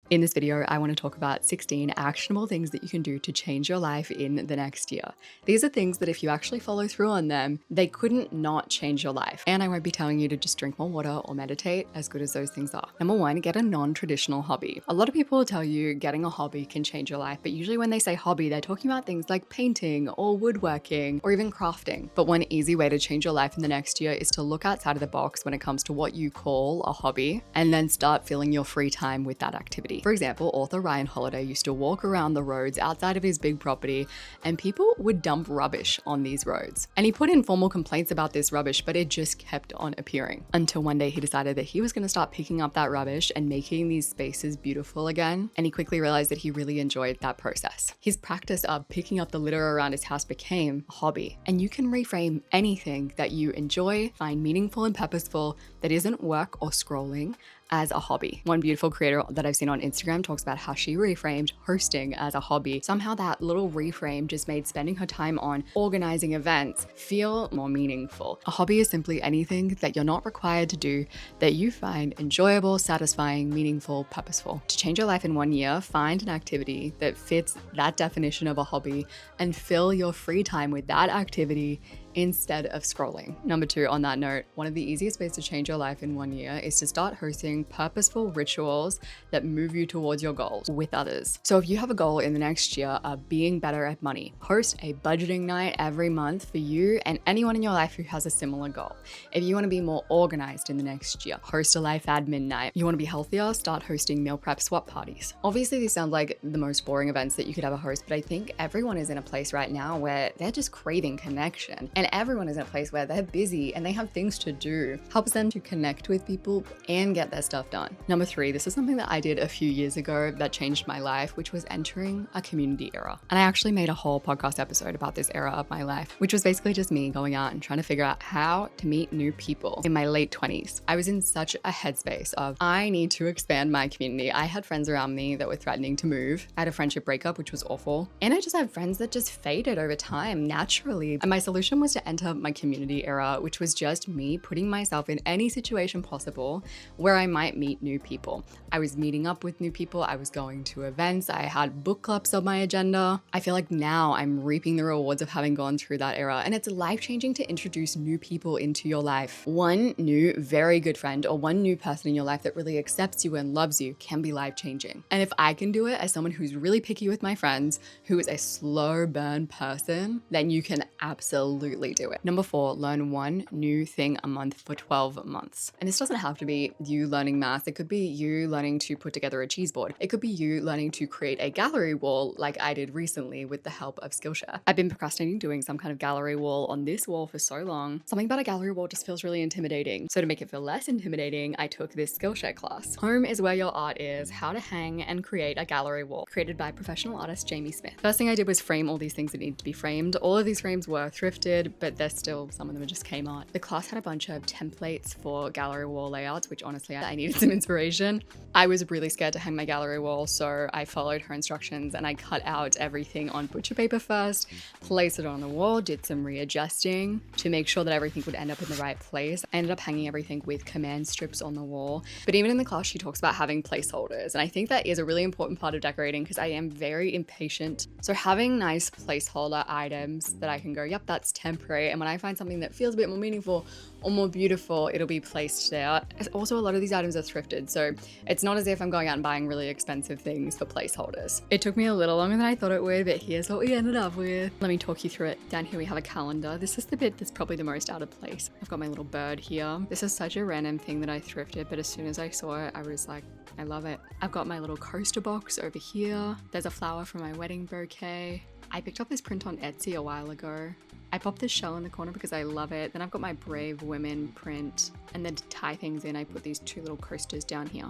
In this video, I want to talk about 16 actionable things that you can do to change your life in the next year. These are things that if you actually follow through on them, they couldn't not change your life. And I won't be telling you to just drink more water or meditate, as good as those things are. Number one, get a non-traditional hobby. A lot of people will tell you getting a hobby can change your life, but usually when they say hobby, they're talking about things like painting or woodworking or even crafting. But one easy way to change your life in the next year is to look outside of the box when it comes to what you call a hobby and then start filling your free time with that activity. For example, author Ryan Holiday used to walk around the roads outside of his big property and people would dump rubbish on these roads. And he put in formal complaints about this rubbish, but it just kept on appearing until one day he decided that he was going to start picking up that rubbish and making these spaces beautiful again. And he quickly realized that he really enjoyed that process. His practice of picking up the litter around his house became a hobby. And you can reframe anything that you enjoy, find meaningful and purposeful that isn't work or scrolling as a hobby. One beautiful creator that I've seen on Instagram talks about how she reframed hosting as a hobby. Somehow that little reframe just made spending her time on organizing events feel more meaningful. A hobby is simply anything that you're not required to do that you find enjoyable, satisfying, meaningful, purposeful. To change your life in 1 year, find an activity that fits that definition of a hobby and fill your free time with that activity instead of scrolling. Number two, on that note, one of the easiest ways to change your life in 1 year is to start hosting purposeful rituals that move you towards your goals with others. So if you have a goal in the next year of being better at money, host a budgeting night every month for you and anyone in your life who has a similar goal. If you want to be more organized in the next year, host a life admin night. You want to be healthier, start hosting meal prep swap parties. Obviously, these sound like the most boring events that you could ever host, but I think everyone is in a place right now where they're just craving connection. And everyone is in a place where they're busy and they have things to do. Helps them to connect with people and get their stuff done. Number three, this is something that I did a few years ago that changed my life, which was entering a community era. And I actually made a whole podcast episode about this era of my life, which was basically just me going out and trying to figure out how to meet new people in my late 20s. I was in such a headspace of, I need to expand my community. I had friends around me that were threatening to move. I had a friendship breakup, which was awful. And I just had friends that just faded over time naturally. And my solution was to enter my community era, which was just me putting myself in any situation possible where I might meet new people. I was meeting up with new people. I was going to events. I had book clubs on my agenda. I feel like now I'm reaping the rewards of having gone through that era. And it's life-changing to introduce new people into your life. One new, very good friend or one new person in your life that really accepts you and loves you can be life-changing. And if I can do it as someone who's really picky with my friends, who is a slow burn person, then you can absolutely do it. Number four, learn one new thing a month for 12 months. And this doesn't have to be you learning math. It could be you learning to put together a cheese board. It could be you learning to create a gallery wall like I did recently with the help of Skillshare. I've been procrastinating doing some kind of gallery wall on this wall for so long. Something about a gallery wall just feels really intimidating. So to make it feel less intimidating, I took this Skillshare class. Home is where your art is, how to hang and create a gallery wall, created by professional artist Jamie Smith. First thing I did was frame all these things that need to be framed. All of these frames were thrifted, but they're still, some of them are just Kmart. The class had a bunch of templates for gallery wall layouts, which honestly I needed some inspiration. I was really scared to hang my gallery wall, so I followed her instructions and I cut out everything on butcher paper first, placed it on the wall, did some readjusting to make sure that everything would end up in the right place. I ended up hanging everything with command strips on the wall. But even in the class, she talks about having placeholders. And I think that is a really important part of decorating because I am very impatient. So having nice placeholder items that I can go, yep, that's temporary. And when I find something that feels a bit more meaningful or more beautiful, it'll be placed there. Also, a lot of these items are thrifted, so it's not as if I'm going out and buying really expensive things for placeholders. It took me a little longer than I thought it would, but here's what we ended up with. Let me talk you through it. Down here we have a calendar. This is the bit that's probably the most out of place. I've got my little bird here. This is such a random thing that I thrifted, but as soon as I saw it, I was like, I love it. I've got my little coaster box over here. There's a flower for my wedding bouquet. I picked up this print on Etsy a while ago. I popped this shell in the corner because I love it. Then I've got my Brave Women print. And then to tie things in, I put these two little coasters down here.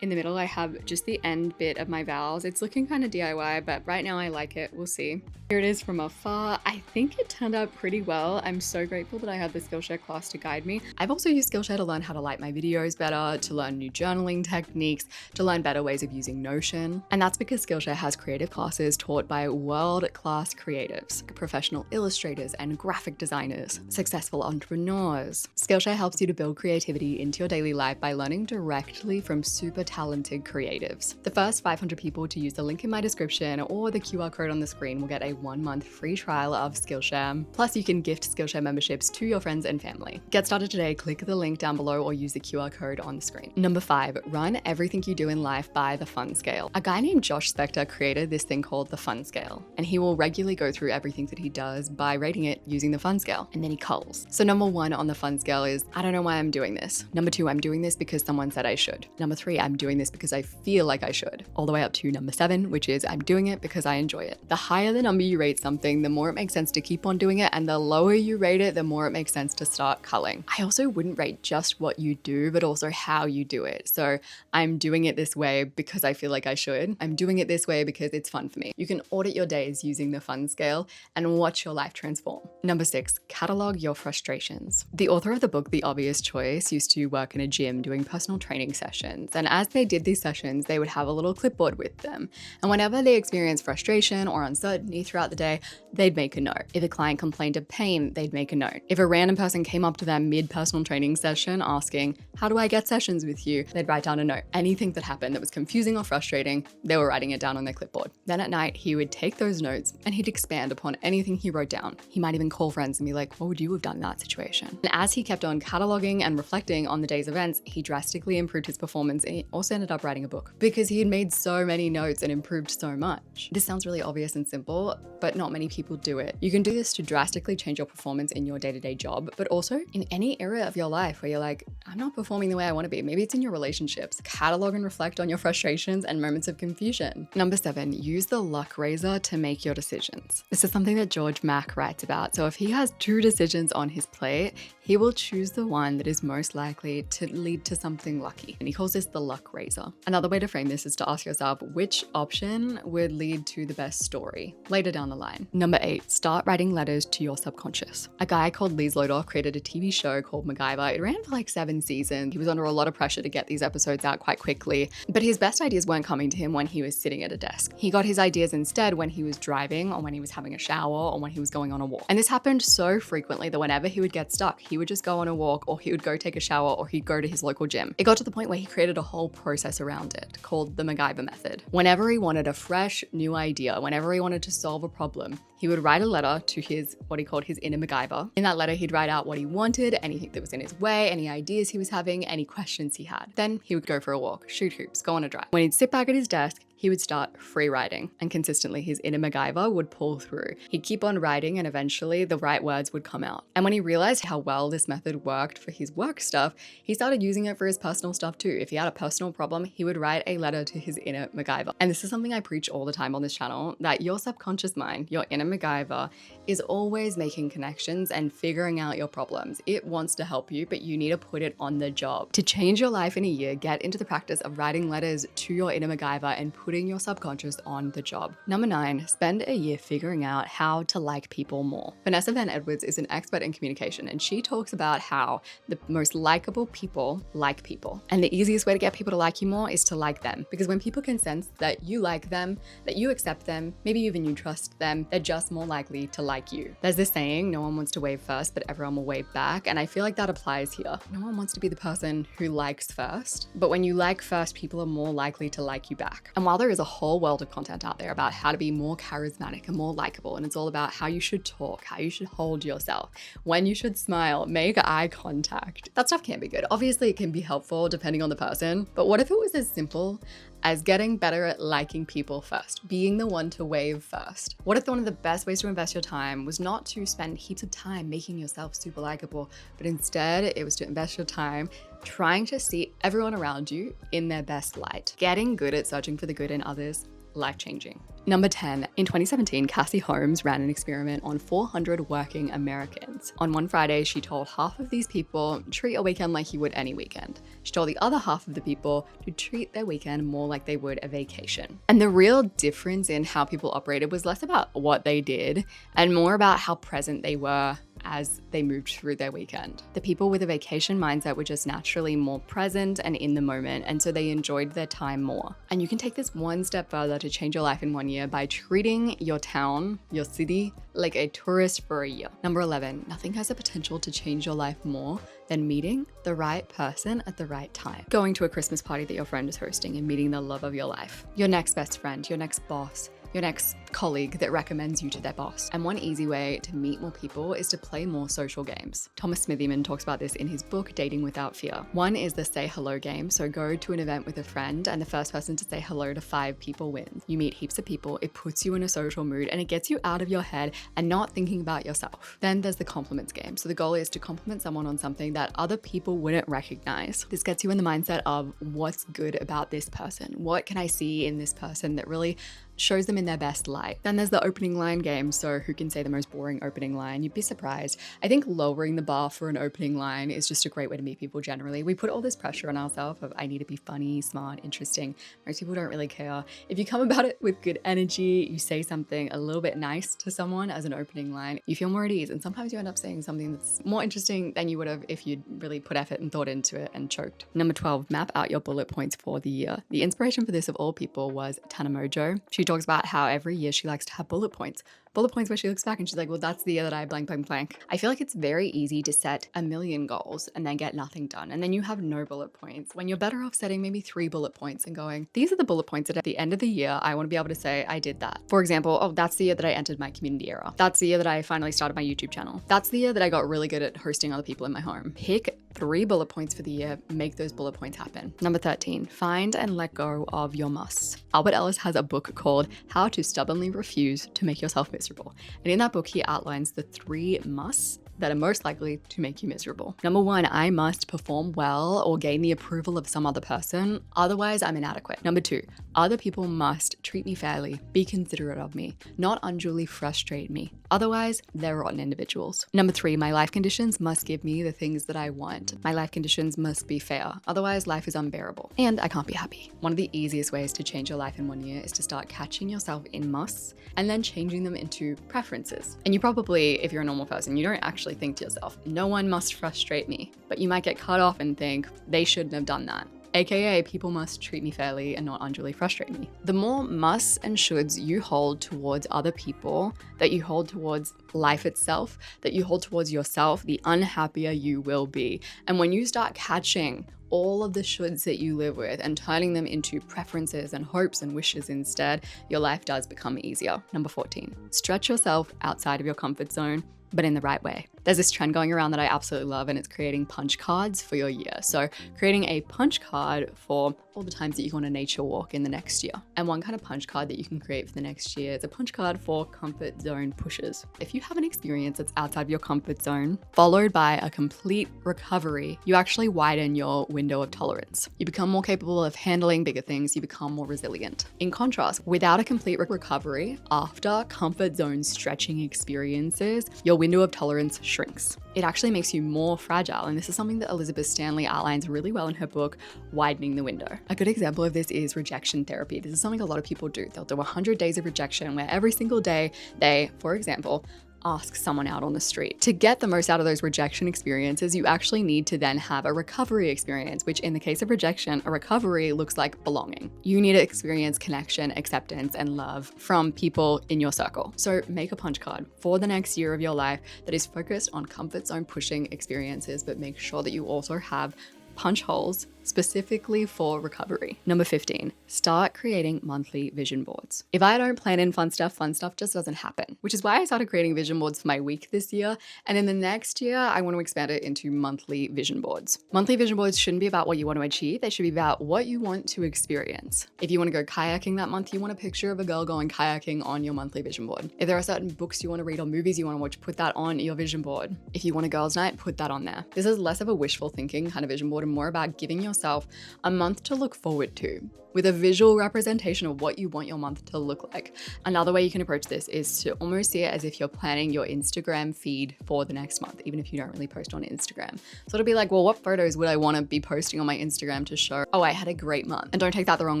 In the middle, I have just the end bit of my vowels. It's looking kind of DIY, but right now I like it. We'll see. Here it is from afar. I think it turned out pretty well. I'm so grateful that I had the Skillshare class to guide me. I've also used Skillshare to learn how to light my videos better, to learn new journaling techniques, to learn better ways of using Notion. And that's because Skillshare has creative classes taught by world-class creatives, professional illustrators and graphic designers, successful entrepreneurs. Skillshare helps you to build creativity into your daily life by learning directly from super talented creatives. The first 500 people to use the link in my description or the QR code on the screen will get a 1-month free trial of Skillshare. Plus, you can gift Skillshare memberships to your friends and family. Get started today, click the link down below or use the QR code on the screen. Number 5, run everything you do in life by the fun scale. A guy named Josh Spector created this thing called the fun scale, and he will regularly go through everything that he does by rating it using the fun scale, and then he culls. So number 1 on the fun scale is, I don't know why I'm doing this. Number 2, I'm doing this because someone said I should. Number 3, I'm doing this because I feel like I should. All the way up to number 7, which is I'm doing it because I enjoy it. The higher the number you rate something, the more it makes sense to keep on doing it, and the lower you rate it, the more it makes sense to start culling. I also wouldn't rate just what you do, but also how you do it. So I'm doing it this way because I feel like I should. I'm doing it this way because it's fun for me. You can audit your days using the fun scale and watch your life transform. Number 6, catalog your frustrations. The author of the book, The Obvious Choice, used to work in a gym doing personal training sessions. And as they did these sessions, they would have a little clipboard with them. And whenever they experienced frustration or uncertainty throughout the day, they'd make a note. If a client complained of pain, they'd make a note. If a random person came up to them mid-personal training session asking, how do I get sessions with you? They'd write down a note. Anything that happened that was confusing or frustrating, they were writing it down on their clipboard. Then at night, he would take those notes and he'd expand upon anything he wrote down. He might even call friends and be like, what would you have done in that situation? And as he kept on cataloging and reflecting on the day's events, he drastically improved his performance, and he also ended up writing a book because he had made so many notes and improved so much. This sounds really obvious and simple, but not many people do it. You can do this to drastically change your performance in your day-to-day job, but also in any area of your life where you're like, I'm not performing the way I want to be. Maybe it's in your relationships. Catalog and reflect on your frustrations and moments of confusion. Number 7, use the luck razor to make your decisions. This is something that George Mack writes about. So if he has 2 decisions on his plate, he will choose the one that is most likely to lead to something lucky. And he calls this the luck razor. Another way to frame this is to ask yourself which option would lead to the best story later down the line. Number 8, start writing letters to your subconscious. A guy called Lee Slodoff created a TV show called Macgyver. It ran for like 7 seasons. He was under a lot of pressure to get these episodes out quite quickly, but his best ideas weren't coming to him when he was sitting at a desk. He got his ideas instead when he was driving, or when he was having a shower, or when he was going on a walk. And this happened so frequently that whenever he would get stuck, he would just go on a walk, or he would go take a shower, or he'd go to his local gym. It got to the point where he created a whole process around it called the Macgyver method. Whenever he wanted a fresh new idea, whenever he wanted to solve a problem, he would write a letter to his, what he called his inner Macgyver. In that letter, he'd write out what he wanted, anything that was in his way, any ideas he was having, any questions he had. Then he would go for a walk, shoot hoops, go on a drive. When he'd sit back at his desk, he would start free writing, and consistently his inner Macgyver would pull through. He'd keep on writing, and eventually the right words would come out. And when he realized how well this method worked for his work stuff, he started using it for his personal stuff too. If he had a personal problem, he would write a letter to his inner Macgyver. And this is something I preach all the time on this channel, that your subconscious mind, your inner Macgyver, is always making connections and figuring out your problems. It wants to help you, but you need to put it on the job. To change your life in a year, get into the practice of writing letters to your inner Macgyver and putting your subconscious on the job. Number 9, spend a year figuring out how to like people more. Vanessa Van Edwards is an expert in communication, and she talks about how the most likable people like people. And the easiest way to get people to like you more is to like them. Because when people can sense that you like them, that you accept them, maybe even you trust them, they're just more likely to like you. There's this saying, no one wants to wave first, but everyone will wave back. And I feel like that applies here. No one wants to be the person who likes first, but when you like first, people are more likely to like you back. And while there is a whole world of content out there about how to be more charismatic and more likable, and it's all about how you should talk, how you should hold yourself, when you should smile, make eye contact. That stuff can be good. Obviously, it can be helpful depending on the person, but what if it was as simple as getting better at liking people first, being the one to wave first? What if one of the best ways to invest your time was not to spend heaps of time making yourself super likable, but instead it was to invest your time trying to see everyone around you in their best light? Getting good at searching for the good in others, life-changing. Number 10, in 2017, Cassie Holmes ran an experiment on 400 working Americans. On one Friday, she told half of these people, treat a weekend like you would any weekend. She told the other half of the people to treat their weekend more like they would a vacation. And the real difference in how people operated was less about what they did and more about how present they were as they moved through their weekend. The people with a vacation mindset were just naturally more present and in the moment, and so they enjoyed their time more. And you can take this one step further to change your life in 1 year by treating your town, your city, like a tourist for a year. Number 11, nothing has the potential to change your life more than meeting the right person at the right time. Going to a Christmas party that your friend is hosting and meeting the love of your life, your next best friend, your next boss, your next colleague that recommends you to their boss. And one easy way to meet more people is to play more social games. Thomas Smithyman talks about this in his book, Dating Without Fear. One is the say hello game. So go to an event with a friend and the first person to say hello to 5 people wins. You meet heaps of people, it puts you in a social mood and it gets you out of your head and not thinking about yourself. Then there's the compliments game. So the goal is to compliment someone on something that other people wouldn't recognize. This gets you in the mindset of what's good about this person? What can I see in this person that really shows them in their best light? Then there's the opening line game. So who can say the most boring opening line? You'd be surprised. I think lowering the bar for an opening line is just a great way to meet people generally. We put all this pressure on ourselves of I need to be funny, smart, interesting. Most people don't really care. If you come about it with good energy, you say something a little bit nice to someone as an opening line, you feel more at ease. And sometimes you end up saying something that's more interesting than you would have if you'd really put effort and thought into it and choked. Number 12, map out your bullet points for the year. The inspiration for this of all people was Tana Mojo. She talks about how every year she likes to have bullet points where she looks back and she's like, well, that's the year that I blank, blank, blank. I feel like it's very easy to set a million goals and then get nothing done. And then you have no bullet points when you're better off setting maybe 3 bullet points and going, these are the bullet points that at the end of the year, I want to be able to say I did that. For example, oh, that's the year that I entered my community era. That's the year that I finally started my YouTube channel. That's the year that I got really good at hosting other people in my home. Pick 3 bullet points for the year, make those bullet points happen. Number 13, find and let go of your musts. Albert Ellis has a book called How to Stubbornly Refuse to Make Yourself Miserable. And in that book, he outlines the 3 musts that are most likely to make you miserable. Number 1, I must perform well or gain the approval of some other person, otherwise I'm inadequate. Number 2, other people must treat me fairly, be considerate of me, not unduly frustrate me, otherwise they're rotten individuals. Number 3, my life conditions must give me the things that I want. My life conditions must be fair, otherwise life is unbearable and I can't be happy. One of the easiest ways to change your life in 1 year is to start catching yourself in musts and then changing them into preferences. And you probably, if you're a normal person, you don't actually think to yourself, no one must frustrate me, but you might get cut off and think they shouldn't have done that. AKA, people must treat me fairly and not unduly frustrate me. The more musts and shoulds you hold towards other people, that you hold towards life itself, that you hold towards yourself, the unhappier you will be. And when you start catching all of the shoulds that you live with and turning them into preferences and hopes and wishes instead, your life does become easier. Number 14, stretch yourself outside of your comfort zone, but in the right way. There's this trend going around that I absolutely love, and it's creating punch cards for your year. So creating a punch card for all the times that you go on a nature walk in the next year. And one kind of punch card that you can create for the next year is a punch card for comfort zone pushes. If you have an experience that's outside of your comfort zone, followed by a complete recovery, you actually widen your window of tolerance. You become more capable of handling bigger things, you become more resilient. In contrast, without a complete recovery, after comfort zone stretching experiences, your window of tolerance shrinks. It actually makes you more fragile, and this is something that Elizabeth Stanley outlines really well in her book, Widening the Window. A good example of this is rejection therapy. This is something a lot of people do. They'll do 100 days of rejection where every single day they, for example, ask someone out on the street. To get the most out of those rejection experiences, you actually need to then have a recovery experience, which in the case of rejection, a recovery looks like belonging. You need to experience connection, acceptance, and love from people in your circle. So make a punch card for the next year of your life that is focused on comfort zone pushing experiences, but make sure that you also have punch holes specifically for recovery. Number 15, start creating monthly vision boards. If I don't plan in fun stuff just doesn't happen, which is why I started creating vision boards for my week this year. And in the next year, I want to expand it into monthly vision boards. Monthly vision boards shouldn't be about what you want to achieve. They should be about what you want to experience. If you want to go kayaking that month, you want a picture of a girl going kayaking on your monthly vision board. If there are certain books you want to read or movies you want to watch, put that on your vision board. If you want a girls' night, put that on there. This is less of a wishful thinking kind of vision board and more about giving yourself yourself a month to look forward to, with a visual representation of what you want your month to look like. Another way you can approach this is to almost see it as if you're planning your Instagram feed for the next month, even if you don't really post on Instagram. So it'll be like, well, what photos would I want to be posting on my Instagram to show, oh, I had a great month? And don't take that the wrong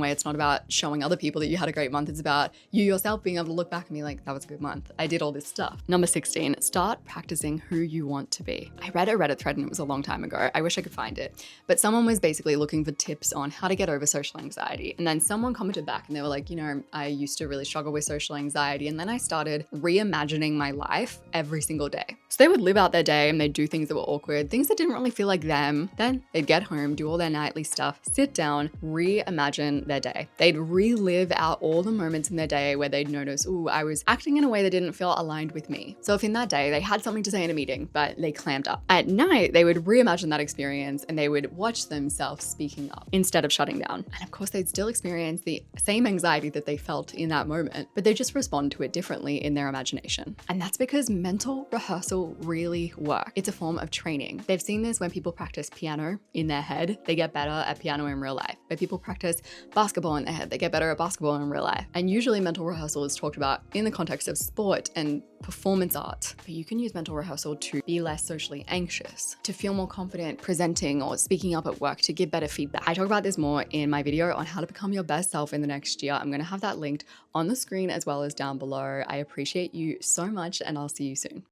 way. It's not about showing other people that you had a great month. It's about you yourself being able to look back and be like, that was a good month. I did all this stuff. Number 16, start practicing who you want to be. I read a Reddit thread and it was a long time ago. I wish I could find it. But someone was basically looking for tips on how to get over social anxiety. And then someone commented back and they were like, you know, I used to really struggle with social anxiety. And then I started reimagining my life every single day. So they would live out their day and they'd do things that were awkward, things that didn't really feel like them. Then they'd get home, do all their nightly stuff, sit down, reimagine their day. They'd relive out all the moments in their day where they'd notice, ooh, I was acting in a way that didn't feel aligned with me. So if in that day they had something to say in a meeting, but they clammed up, at night they would reimagine that experience and they would watch themselves speaking up instead of shutting down. And of course they'd still experience the same anxiety that they felt in that moment, but they just respond to it differently in their imagination. And that's because mental rehearsal really works. It's a form of training. They've seen this when people practice piano in their head, they get better at piano in real life. When people practice basketball in their head, they get better at basketball in real life. And usually mental rehearsal is talked about in the context of sport and performance art. But you can use mental rehearsal to be less socially anxious, to feel more confident presenting or speaking up at work, to give better feedback. I talk about this more in my video on how to become your best self in the next year. I'm going to have that linked on the screen as well as down below. I appreciate you so much and I'll see you soon.